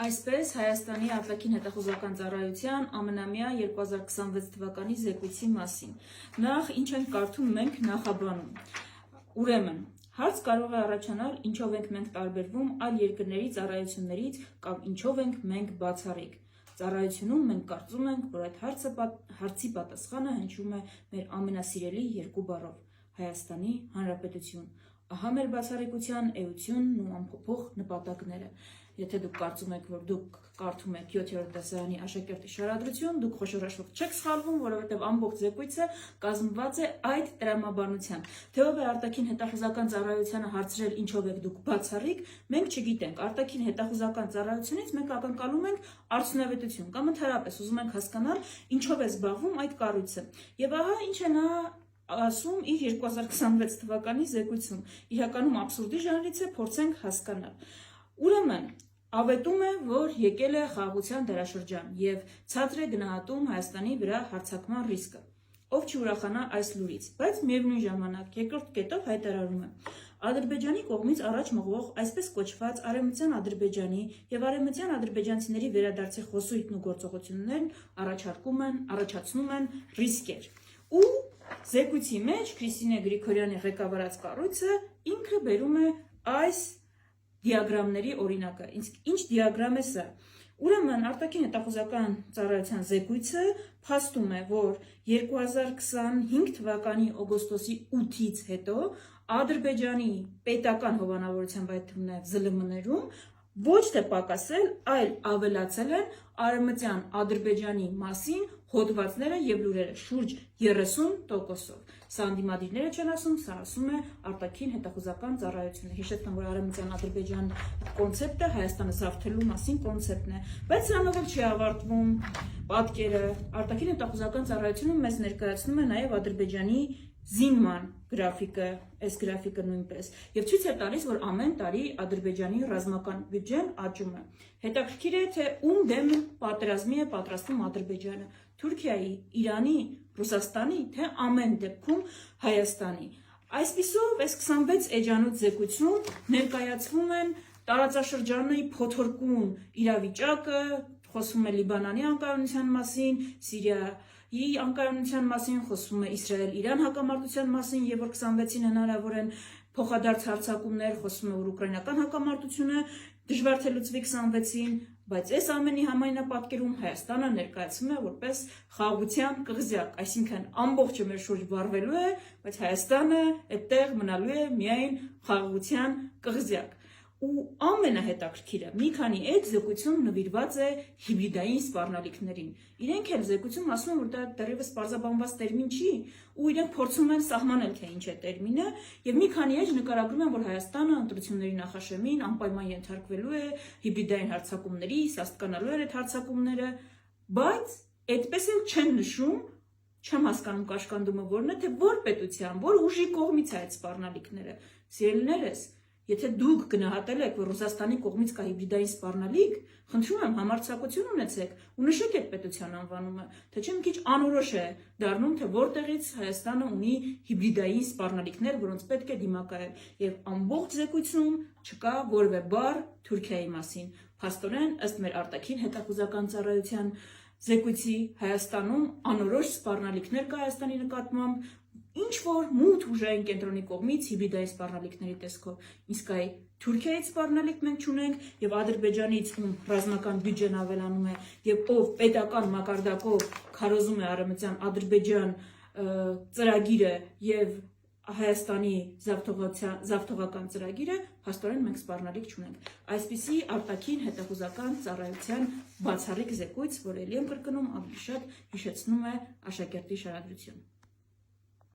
Այսպես Հայաստանի արտաքին հետախուզական ծառայության ամենամյա 2026 թվականի զեկույցի մասին։ Նախ ինչ ենք կարդում մենք նախաբանում։ Ուրեմն, հարց կարող է առաջանալ, ինչով ենք մենք տարբերվում այլ երկրների ծառայություններից կամ ինչով ենք մենք բացառիկ։ Ծառայությունում մենք կարծում ենք, որ այդ հարցի պատասխանը հնչում է մեր ամենասիրելի երկու բառով՝ Հայաստանի Հանրապետություն։ Ահա մեր բացառիկության էությունն ու անփոփոխ նպատակները։ Եթե դուք կարծում եք, որ դուք կարդում եք 7-րդ դասարանի աշակերտի շարադրություն, դուք խոշորաշվով չեք սխալվում, որովհետև ամբողջ զեկույցը կազմված է այդ տրամաբանությամբ։ Թե ով է արտաքին հետախուզական ծառայությանը հարցրել ինչով եք դուք բացառիկ, մենք չգիտենք։ Արտաքին հետախուզական ծառայությունից մենք ակնկալում ենք արդյունավետություն կամ ընդհանրապես ուզում ենք հասկանալ ինչով է զբաղվում այդ կառույցը։ Եվ ահա ինչ է նա ասում իր 2026 թվականի զեկույցում։ Իրականում աբսուրդի ժանրից է, փորձենք հասկանալ։ Ուրեմն, ավետում է, որ եկել է խաղաղության դարաշրջան և ցածր է գնահատում Հայաստանի վրա հարձակման ռիսկը։ Ով չուրախանա այս լուրից, բայց միևնույն ժամանակ երկրորդ կետով հայտարարում է. Ադրբեջանի կողմից առաջ մղվող այսպես կոչված Արևմտյան Ադրբեջանի և արևմտյան ադրբեջանցիների վերադարձի խոսույթն ու գործողություններն առաջացնում են ռիսկեր։ Ու զեկույցի մեջ Քրիստինե Գրիգորյանի ղեկավարած կառույցը ինքը բերում է այս դիագրամների օրինակը։ Ինչ դիագրամ է սա։ Ուրեմն արտաքին հետախուզական ծառայության զեկույցը փաստում է, որ 2025 թվականի օգոստոսի 8-ից հետո Ադրբեջանի պետական հովանավորությամբ, այդ թվում նաև ԶԼՄ-ներում ոչ թե պակասել, այլ ավելացել են արևմտյան Ադրբեջանի մասին հոդվածները և լուրերը շուրջ 30%-ով։ Սա ընդդիմադիրները չեն ասում, սա ասում է արտաքին հետախուզական ծառայությունը։ Հիշեցնեմ, որ արևմտյան Ադրբեջան կոնցեպտը Հայաստանը զավթելու մասին կոնցեպտն է, բայց սրանով էլ չի ավարտվում պատկերը։ Արտաքին հետախուզական ծառայությունը մեզ ներկայացնում է նաև Ադրբեջանի զինման գրաֆիկը, այս գրաֆիկը նույնպես, և ցույց է տալիս, որ ամեն տարի Ադրբեջանի ռազմական բյուջեն աճում է։ Հետաքրքիր է, թե ում դեմ պատերազմի է պատրաստվում Ադրբեջանը՝ Թուրքիայի, Իրանի, Ռուսաստանի, թե ամեն դեպքում Հայաստանի։ Այսպիսով, այս 26 էջանոց զեկույցում ներկայացվում են տարածաշրջանի փոթորկուն իրավիճակը, խոսվում է Լիբանանի անկայունության մասին, Սիրիայի անկայունության մասին, խոսվում է Իսրայել-Իրան հակամարտության մասին, և որ 26-ին հնարավոր են փոխադարձ հարձակումներ, խոսվում է, որ ուկրաինական հակամարտությունը դժվար թե լուծվի 26-ին, բայց այս ամենի համայնապատկերում Հայաստանը ներկայացվում է որպես խաղաղության կղզյակ, այսինքն ամբողջը մեր շուրջ վառվելու է, բայց Հայաստանը այդտեղ մնալու է միայն խաղաղության կղզյակ։ Ու ամենահետաքրքիրը, մի քանի էջ զեկույցում նվիրված է հիբրիդային սպառնալիքներին։ Իրենք էլ զեկույցում ասում են, որ դա դեռևս պարզաբանված տերմին չի, ու իրենք փորձում են սահմանել, թե ինչ է տերմինը, եւ մի քանի էջ նկարագրում են, որ Հայաստանը ընտրությունների նախաշեմին անպայման ենթարկվելու է հիբրիդային հարձակումների, սաստկանալու են այդ հարձակումները, բայց այդպես էլ չեն նշում, չեմ հասկանում կաշկանդումը որն է, թե որ պետության, որ ուժի կողմից է այդ սպառնալիքները։ Սիրելիներս, եթե դուք գնահատել եք, որ Ռուսաստանի կողմից կա հիբրիդային սպառնալիք, խնդրում եմ համարձակություն ունեցեք ու նշեք այդ պետության անվանումը, թե չէ մի քիչ անորոշ է դառնում, թե որտեղից Հայաստանը ունի հիբրիդային սպառնալիքներ, որոնց պետք է դիմակայել, եւ ամբողջ զեկույցում չկա որևէ բառ Թուրքիայի մասին։ Փաստորեն, ըստ մեր արտաքին հետախուզական ծառայության զեկույցի, Հայաստանում անորոշ սպառնալիքներ կա Հայաստանի նկատմամբ, ինչ որ մութ ուժային կենտրոնի կողմից հիբրիդային սպառնալիքների տեսքով, իսկ այ Թուրքիայից սպառնալիք մենք չունենք, եւ Ադրբեջանից, ում ռազմական բյուջեն ավելանում է, եւ ով պետական մակարդակով քարոզում է արևմտյան Ադրբեջան ծրագիրը եւ Հայաստանի զավթողական ծրագիրը, փաստորեն մենք սպառնալիք չունենք։ Այսպիսի արտաքին հետախուզական ծառայության բացառիկ զեկույց, որ ելի եմ կրկնում, ավելի շատ հիշեցնում է աշակերտի շարադրություն։